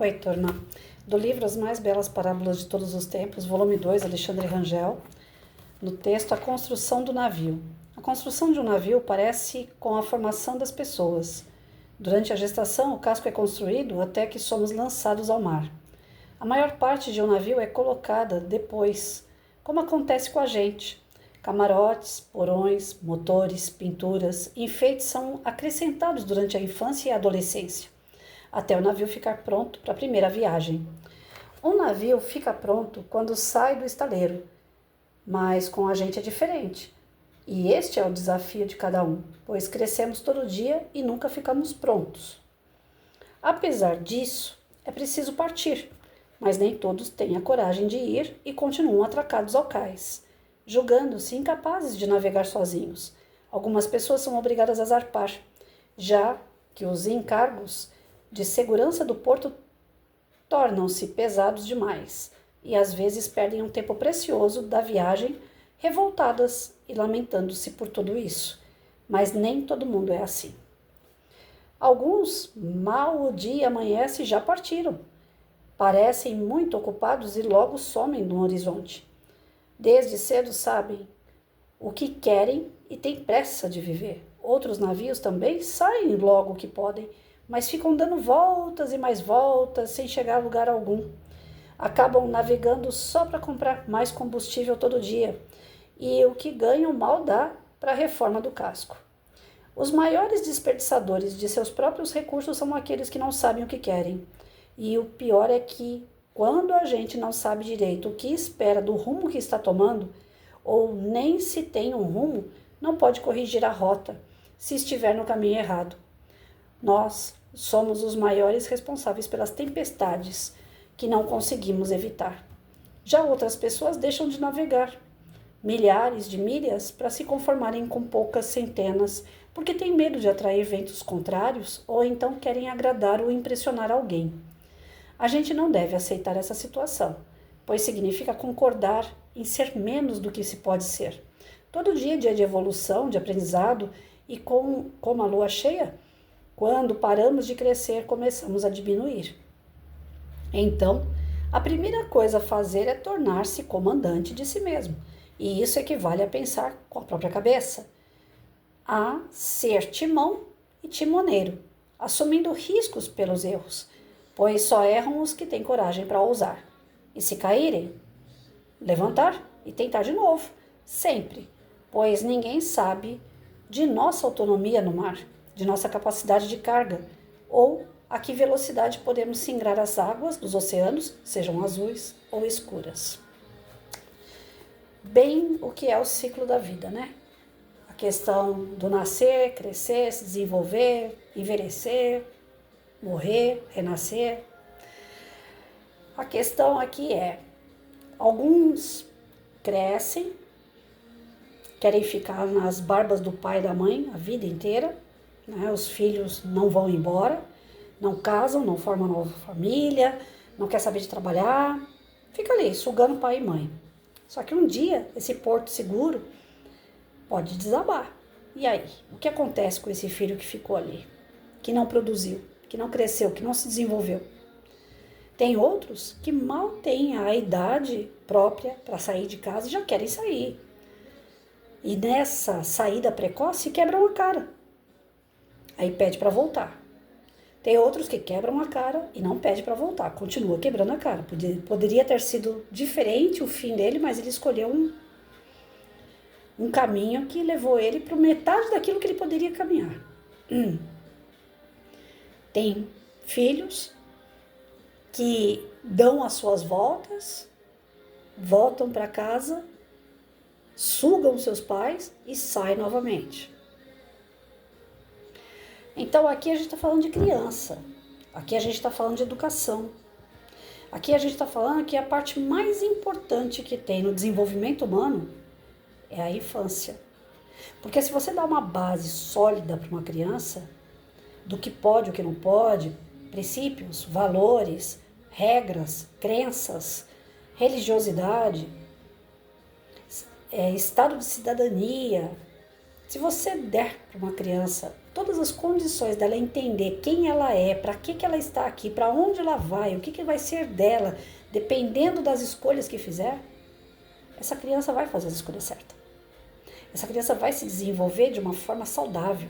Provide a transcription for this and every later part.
Oi, turma. Do livro As Mais Belas Parábolas de Todos os Tempos, volume 2, Alexandre Rangel, no texto A Construção do Navio. A construção de um navio parece com a formação das pessoas. Durante a gestação, o casco é construído até que somos lançados ao mar. A maior parte de um navio é colocada depois, como acontece com a gente. Camarotes, porões, motores, pinturas, enfeites são acrescentados durante a infância e a adolescência, até o navio ficar pronto para a primeira viagem. Um navio fica pronto quando sai do estaleiro, mas com a gente é diferente. E este é o desafio de cada um, pois crescemos todo dia e nunca ficamos prontos. Apesar disso, é preciso partir, mas nem todos têm a coragem de ir e continuam atracados ao cais, julgando-se incapazes de navegar sozinhos. Algumas pessoas são obrigadas a zarpar, já que os encargos de segurança do porto tornam-se pesados demais e às vezes perdem um tempo precioso da viagem revoltadas e lamentando-se por tudo isso. Mas nem todo mundo é assim. Alguns, mal o dia amanhece, já partiram. Parecem muito ocupados e logo somem no horizonte. Desde cedo sabem o que querem e têm pressa de viver. Outros navios também saem logo que podem, mas ficam dando voltas e mais voltas sem chegar a lugar algum. Acabam navegando só para comprar mais combustível todo dia, e o que ganham mal dá para a reforma do casco. Os maiores desperdiçadores de seus próprios recursos são aqueles que não sabem o que querem. E o pior é que, quando a gente não sabe direito o que espera do rumo que está tomando, ou nem se tem um rumo, não pode corrigir a rota se estiver no caminho errado. Nós somos os maiores responsáveis pelas tempestades que não conseguimos evitar. Já outras pessoas deixam de navegar milhares de milhas para se conformarem com poucas centenas, porque têm medo de atrair ventos contrários ou então querem agradar ou impressionar alguém. A gente não deve aceitar essa situação, pois significa concordar em ser menos do que se pode ser. Todo dia é dia de evolução, de aprendizado, e como a lua cheia, quando paramos de crescer, começamos a diminuir. Então, a primeira coisa a fazer é tornar-se comandante de si mesmo. E isso equivale a pensar com a própria cabeça. A ser timão e timoneiro, assumindo riscos pelos erros, pois só erram os que têm coragem para ousar. E se caírem, levantar e tentar de novo, sempre, pois ninguém sabe de nossa autonomia no mar, de nossa capacidade de carga, ou a que velocidade podemos singrar as águas dos oceanos, sejam azuis ou escuras. Bem o que é o ciclo da vida, né? A questão do nascer, crescer, se desenvolver, envelhecer, morrer, renascer. A questão aqui é, alguns crescem, querem ficar nas barbas do pai e da mãe a vida inteira, né? Os filhos não vão embora, não casam, não formam nova família, não quer saber de trabalhar, fica ali sugando pai e mãe. Só que um dia esse porto seguro pode desabar. E aí? O que acontece com esse filho que ficou ali? Que não produziu, que não cresceu, que não se desenvolveu? Tem outros que mal têm a idade própria para sair de casa e já querem sair. E nessa saída precoce quebram a cara. Aí pede para voltar. Tem outros que quebram a cara e não pede para voltar, continua quebrando a cara. Poderia ter sido diferente o fim dele, mas ele escolheu um caminho que levou ele para metade daquilo que ele poderia caminhar. Tem filhos que dão as suas voltas, voltam para casa, sugam seus pais e saem novamente. Então aqui a gente está falando de criança, aqui a gente está falando de educação, aqui a gente está falando que a parte mais importante que tem no desenvolvimento humano é a infância. Porque se você dá uma base sólida para uma criança, do que pode, o que não pode, princípios, valores, regras, crenças, religiosidade, estado de cidadania, se você der para uma criança todas as condições dela entender quem ela é, para que ela está aqui, para onde ela vai, o que vai ser dela, dependendo das escolhas que fizer, essa criança vai fazer as escolhas certas. Essa criança vai se desenvolver de uma forma saudável.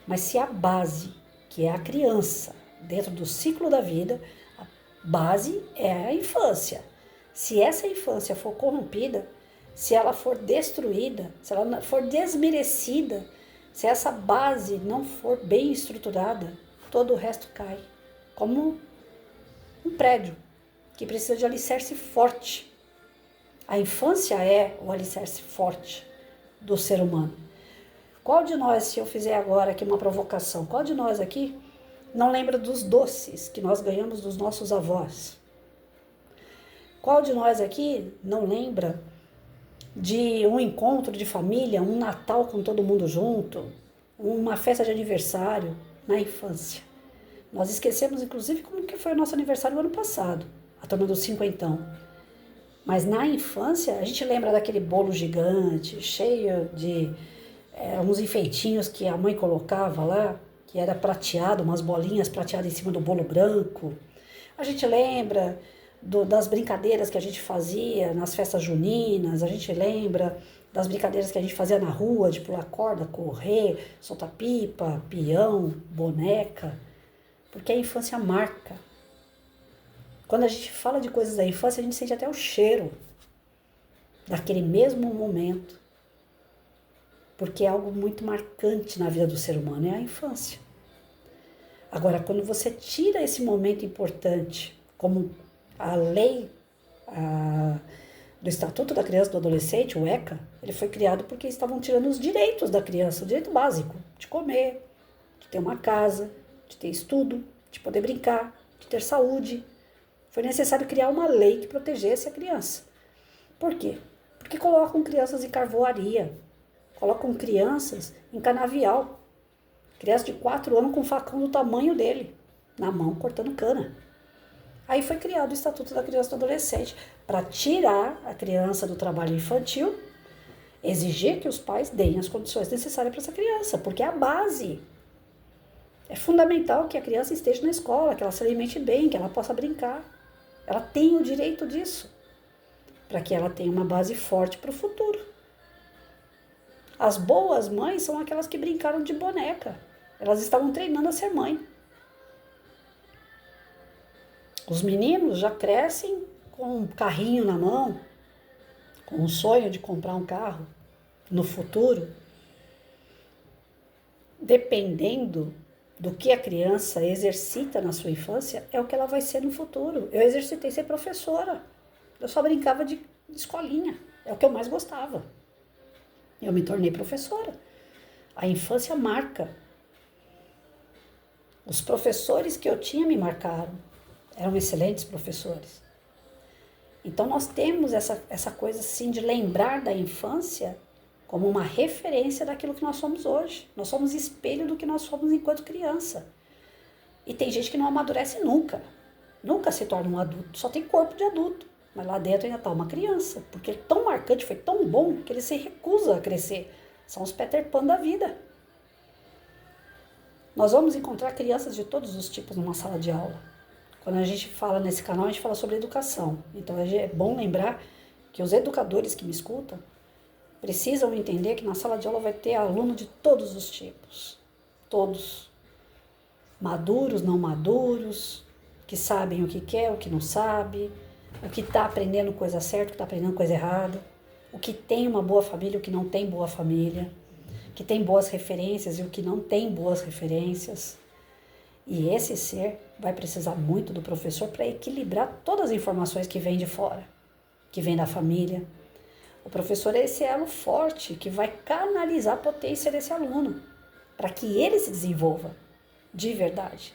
Mas se a base, que é a criança, dentro do ciclo da vida, a base é a infância. Se essa infância for corrompida, se ela for destruída, se ela for desmerecida, se essa base não for bem estruturada, todo o resto cai. Como um prédio que precisa de alicerce forte. A infância é o alicerce forte do ser humano. Qual de nós, se eu fizer agora aqui uma provocação, qual de nós aqui não lembra dos doces que nós ganhamos dos nossos avós? Qual de nós aqui não lembra de um encontro de família, um Natal com todo mundo junto, uma festa de aniversário na infância? Nós esquecemos, inclusive, como que foi o nosso aniversário no ano passado, a turma dos cinquentão. Mas na infância, a gente lembra daquele bolo gigante, cheio de uns enfeitinhos que a mãe colocava lá, que era prateado, umas bolinhas prateadas em cima do bolo branco. A gente lembra das brincadeiras que a gente fazia nas festas juninas, a gente lembra das brincadeiras que a gente fazia na rua, de pular corda, correr, soltar pipa, peão, boneca, porque a infância marca. Quando a gente fala de coisas da infância, a gente sente até o cheiro daquele mesmo momento, porque é algo muito marcante na vida do ser humano, é a infância. Agora, quando você tira esse momento importante, como a lei do Estatuto da Criança e do Adolescente, o ECA, ele foi criado porque estavam tirando os direitos da criança, o direito básico, de comer, de ter uma casa, de ter estudo, de poder brincar, de ter saúde. Foi necessário criar uma lei que protegesse a criança. Por quê? Porque colocam crianças em carvoaria, colocam crianças em canavial. Criança de 4 anos com um facão do tamanho dele, na mão, cortando cana. Aí foi criado o Estatuto da Criança e do Adolescente para tirar a criança do trabalho infantil, exigir que os pais deem as condições necessárias para essa criança, porque é a base. É fundamental que a criança esteja na escola, que ela se alimente bem, que ela possa brincar. Ela tem o direito disso, para que ela tenha uma base forte para o futuro. As boas mães são aquelas que brincaram de boneca. Elas estavam treinando a ser mãe. Os meninos já crescem com um carrinho na mão, com o sonho de comprar um carro no futuro. Dependendo do que a criança exercita na sua infância, é o que ela vai ser no futuro. Eu exercitei ser professora. Eu só brincava de escolinha. É o que eu mais gostava. Eu me tornei professora. A infância marca. Os professores que eu tinha me marcaram. Eram excelentes professores. Então nós temos essa coisa assim de lembrar da infância como uma referência daquilo que nós somos hoje. Nós somos espelho do que nós fomos enquanto criança. E tem gente que não amadurece nunca. Nunca se torna um adulto. Só tem corpo de adulto. Mas lá dentro ainda está uma criança. Porque é tão marcante, foi tão bom, que ele se recusa a crescer. São os Peter Pan da vida. Nós vamos encontrar crianças de todos os tipos numa sala de aula. Quando a gente fala nesse canal, a gente fala sobre educação. Então é bom lembrar que os educadores que me escutam precisam entender que na sala de aula vai ter aluno de todos os tipos. Todos. Maduros, não maduros, que sabem o que quer, o que não sabe, o que está aprendendo coisa certa, o que está aprendendo coisa errada, o que tem uma boa família, o que não tem boa família, o que tem boas referências e o que não tem boas referências. E esse ser vai precisar muito do professor para equilibrar todas as informações que vêm de fora, que vêm da família. O professor é esse elo forte que vai canalizar a potência desse aluno, para que ele se desenvolva de verdade.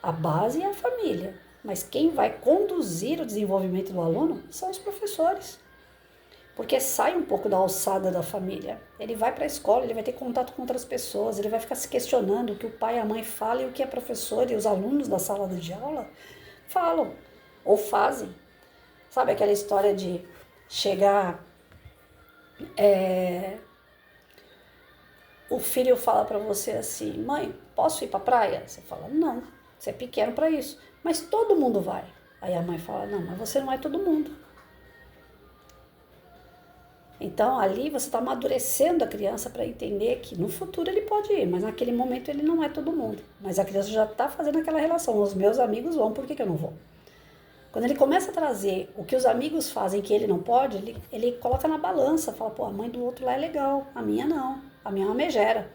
A base é a família, mas quem vai conduzir o desenvolvimento do aluno são os professores. Porque sai um pouco da alçada da família. Ele vai para a escola, ele vai ter contato com outras pessoas, ele vai ficar se questionando o que o pai e a mãe falam e o que a professora e os alunos da sala de aula falam ou fazem. Sabe aquela história de chegar o filho fala para você assim, mãe, posso ir para a praia? Você fala, não, você é pequeno para isso. Mas todo mundo vai. Aí a mãe fala, não, mas você não é todo mundo. Então ali você está amadurecendo a criança para entender que no futuro ele pode ir, mas naquele momento ele não é todo mundo. Mas a criança já está fazendo aquela relação, os meus amigos vão, por que eu não vou? Quando ele começa a trazer o que os amigos fazem que ele não pode, ele coloca na balança, fala, pô, a mãe do outro lá é legal, a minha não, a minha é uma megera.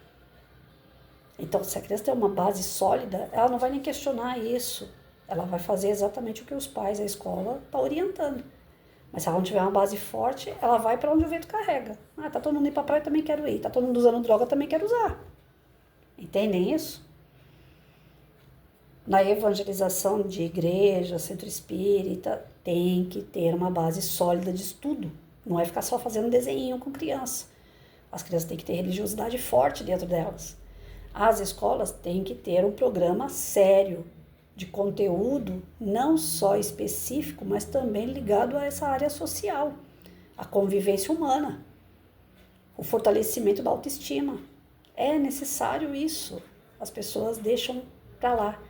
Então, se a criança tem uma base sólida, ela não vai nem questionar isso. Ela vai fazer exatamente o que os pais, a escola, estão orientando. Mas se ela não tiver uma base forte, ela vai para onde o vento carrega. Ah, tá todo mundo indo pra praia, também quero ir. Tá todo mundo usando droga, também quero usar. Entendem isso? Na evangelização de igreja, centro espírita, tem que ter uma base sólida de estudo. Não é ficar só fazendo desenho com criança. As crianças têm que ter religiosidade forte dentro delas. As escolas têm que ter um programa sério de conteúdo, não só específico, mas também ligado a essa área social, a convivência humana, o fortalecimento da autoestima. É necessário isso. As pessoas deixam para lá.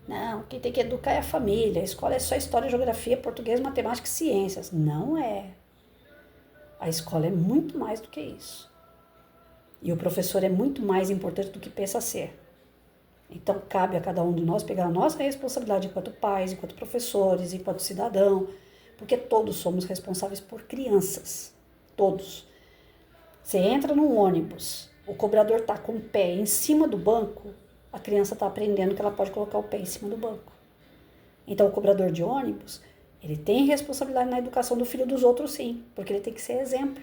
Não, quem tem que educar é a família. A escola é só história, geografia, português, matemática e ciências. Não é. A escola é muito mais do que isso. E o professor é muito mais importante do que pensa ser. Então, cabe a cada um de nós pegar a nossa responsabilidade enquanto pais, enquanto professores, enquanto cidadão, porque todos somos responsáveis por crianças. Todos. Você entra num ônibus, o cobrador está com o pé em cima do banco, a criança está aprendendo que ela pode colocar o pé em cima do banco. Então, o cobrador de ônibus, ele tem responsabilidade na educação do filho dos outros, sim, porque ele tem que ser exemplo.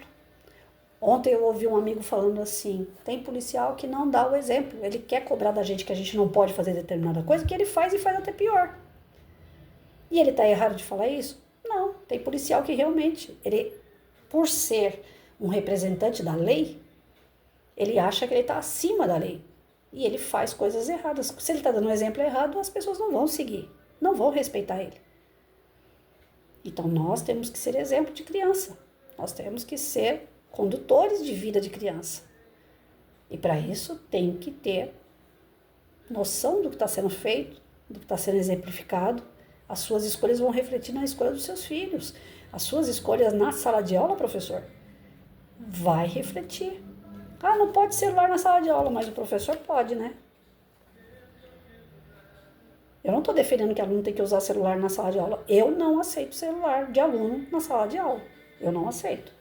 Ontem eu ouvi um amigo falando assim, tem policial que não dá o exemplo, ele quer cobrar da gente que a gente não pode fazer determinada coisa, que ele faz e faz até pior. E ele está errado de falar isso? Não, tem policial que realmente, ele, por ser um representante da lei, ele acha que ele está acima da lei. E ele faz coisas erradas. Se ele está dando um exemplo errado, as pessoas não vão seguir, não vão respeitar ele. Então nós temos que ser exemplo de criança, nós temos que ser condutores de vida de criança. E para isso tem que ter noção do que está sendo feito, do que está sendo exemplificado. As suas escolhas vão refletir na escolha dos seus filhos. As suas escolhas na sala de aula, professor, vai refletir. Ah, não pode celular na sala de aula, mas o professor pode, né? Eu não estou defendendo que aluno tem que usar celular na sala de aula. Eu não aceito celular de aluno na sala de aula. Eu não aceito.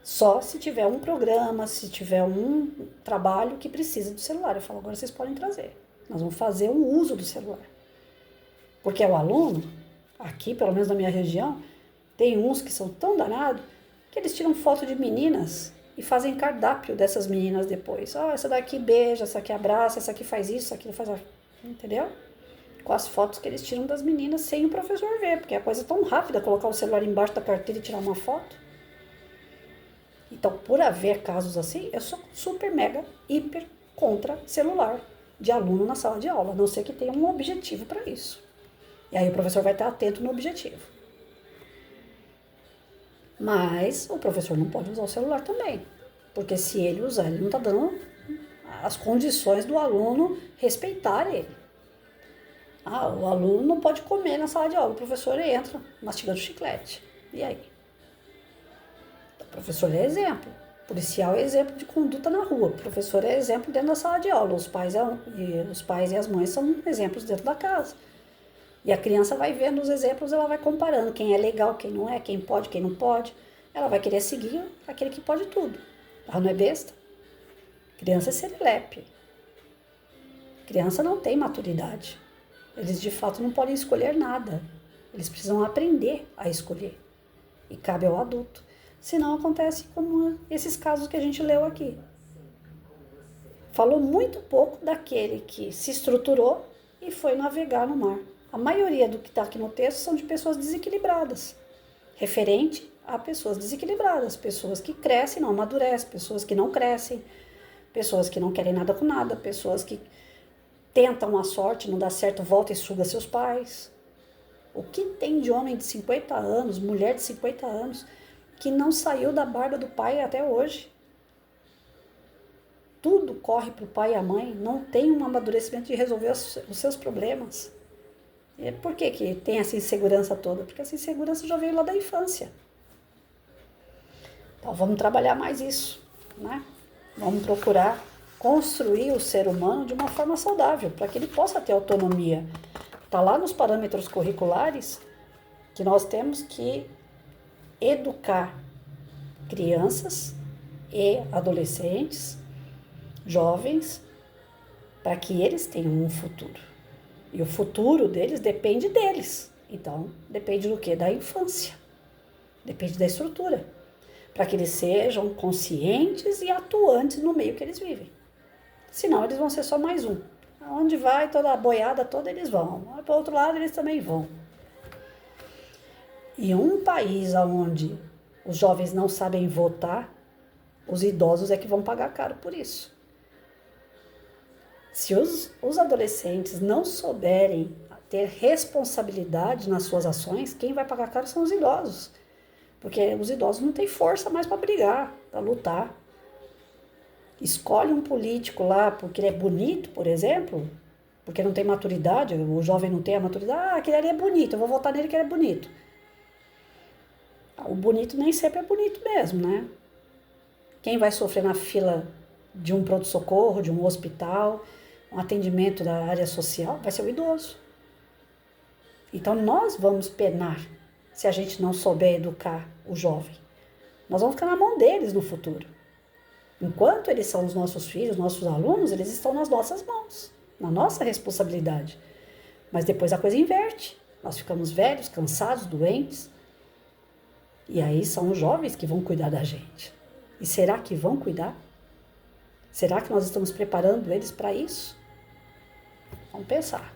Só se tiver um programa, se tiver um trabalho que precisa do celular. Eu falo, agora vocês podem trazer. Nós vamos fazer um uso do celular. Porque o aluno, aqui, pelo menos na minha região, tem uns que são tão danados que eles tiram foto de meninas e fazem cardápio dessas meninas depois. Ah, essa daqui beija, essa aqui abraça, essa aqui faz isso, essa aqui faz... Entendeu? Com as fotos que eles tiram das meninas sem o professor ver, porque é coisa tão rápida colocar o celular embaixo da carteira e tirar uma foto. Então, por haver casos assim, eu sou super, mega, hiper contra celular de aluno na sala de aula, a não ser que tenha um objetivo para isso. E aí o professor vai estar atento no objetivo. Mas o professor não pode usar o celular também, porque se ele usar, ele não está dando as condições do aluno respeitar ele. Ah, o aluno não pode comer na sala de aula, o professor entra mastigando chiclete. E aí? O professor é exemplo. O policial é exemplo de conduta na rua. O professor é exemplo dentro da sala de aula. Os pais e as mães são exemplos dentro da casa. E a criança vai vendo os exemplos, ela vai comparando quem é legal, quem não é, quem pode, quem não pode. Ela vai querer seguir aquele que pode tudo. Ela não é besta. Criança é serelepe. Criança não tem maturidade. Eles de fato não podem escolher nada. Eles precisam aprender a escolher. E cabe ao adulto. Senão acontece como esses casos que a gente leu aqui. Falou muito pouco daquele que se estruturou e foi navegar no mar. A maioria do que está aqui no texto são de pessoas desequilibradas. Referente a pessoas desequilibradas. Pessoas que crescem, não amadurecem. Pessoas que não crescem. Pessoas que não querem nada com nada. Pessoas que tentam a sorte, não dá certo, volta e suga seus pais. O que tem de homem de 50 anos, mulher de 50 anos, que não saiu da barba do pai até hoje? tudo corre para o pai e a mãe, não tem um amadurecimento de resolver os seus problemas. E por que tem essa insegurança toda? Porque essa insegurança já veio lá da infância. Então vamos trabalhar mais isso, né? Vamos procurar construir o ser humano de uma forma saudável, para que ele possa ter autonomia. Está lá nos parâmetros curriculares que nós temos que educar crianças e adolescentes, jovens, para que eles tenham um futuro. E o futuro deles depende deles. Então, depende do quê? Da infância. Depende da estrutura. Para que eles sejam conscientes e atuantes no meio que eles vivem. Senão, eles vão ser só mais um. Onde vai toda a boiada toda, eles vão. Para o outro lado, eles também vão. E um país onde os jovens não sabem votar, os idosos é que vão pagar caro por isso. Se os adolescentes não souberem ter responsabilidade nas suas ações, quem vai pagar caro são os idosos. Porque os idosos não têm força mais para brigar, para lutar. Escolhe um político lá porque ele é bonito, por exemplo, porque não tem maturidade, o jovem não tem a maturidade, aquele ali é bonito, eu vou votar nele que ele é bonito. O bonito nem sempre é bonito mesmo, né? Quem vai sofrer na fila de um pronto-socorro, de um hospital, um atendimento da área social, vai ser o idoso. Então, nós vamos penar se a gente não souber educar o jovem. Nós vamos ficar na mão deles no futuro. Enquanto eles são os nossos filhos, nossos alunos, eles estão nas nossas mãos, na nossa responsabilidade. Mas depois a coisa inverte. Nós ficamos velhos, cansados, doentes. E aí são os jovens que vão cuidar da gente. E será que vão cuidar? Será que nós estamos preparando eles para isso? Vamos pensar.